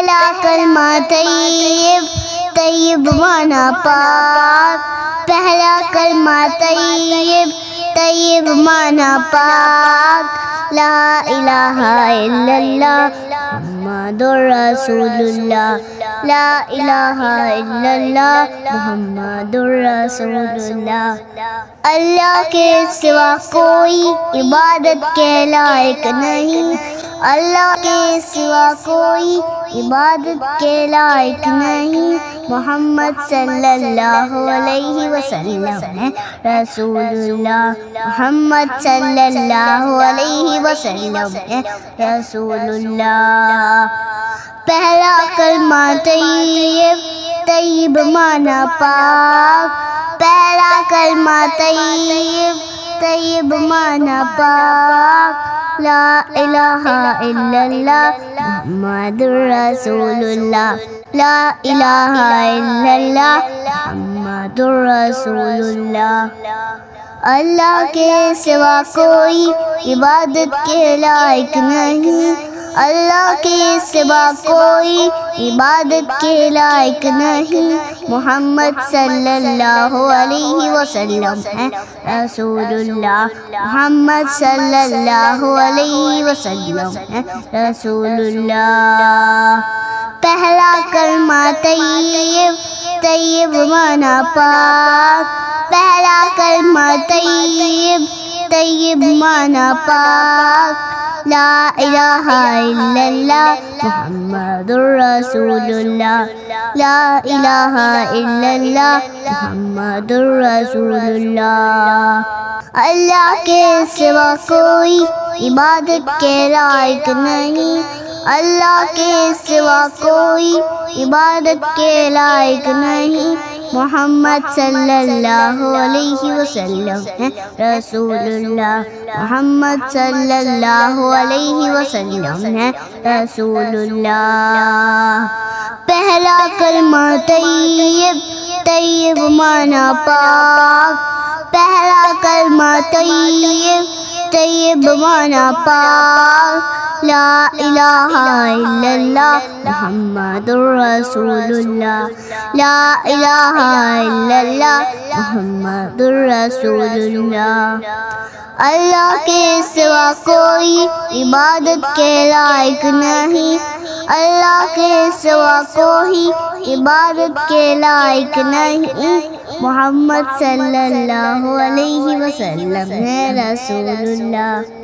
پہلا کلمہ طیب، طیب معنی پاک، پہلا کلمہ طیب، طیب معنی پاک، لا الہ الا اللہ محمد رسول اللہ، لا الہ الا اللہ محمد رسول اللہ۔ اللہ کے سوا کوئی عبادت کے لائق نہیں، اللہ کے سوا کوئی عبادت کے لائق نہیں، محمد صلی اللہ علیہ وسلم ہے رسول اللہ، محمد صلی اللہ علیہ وسلم ہے رسول اللہ۔ پہلا کلمہ طیب، طیب معنی پاک، پہلا کلمہ طیب، طیب معنی پاک، لا الہ الا اللہ محمد رسول اللہ، لا الہ الا اللہ محمد رسول اللہ۔ اللہ کے سوا کوئی عبادت کے لائق نہیں، اللہ کے سوا کوئی عبادت کے لائق نہیں، محمد صلی اللہ علیہ وسلم ہے رسول اللہ، محمد صلی اللہ علیہ وسلم ہے رسول اللہ۔ پہلا کلمہ طیب، طیب معنی پاک، پہلا کلمہ طیب، طیب معنی پاک، لا الہ الا اللہ محمد رسول اللہ، لا الہ الا اللہ محمد رسول اللہ۔ اللہ کے سوا کوئی عبادت کے لائق نہیں، اللہ کے سوا کوئی عبادت کے لائق نہیں، محمد صلی اللہ علیہ وسلم ہے رسول اللہ، محمد صلی اللہ علیہ وسلم ہے رسول اللہ۔ پہلا کلمہ طیب، طیب معنی پاک، پہلا کلمہ طیب، طیب معنی پاک، لا الہ الا اللہ محمد رسول اللہ، لا الہ الا اللہ محمد رسول اللہ۔ اللہ کے سوا کوئی عبادت کے لائق نہیں، اللہ کے سوا کوئی عبادت کے لائق نہیں، محمد صلی اللہ علیہ وسلم ہے رسول اللہ۔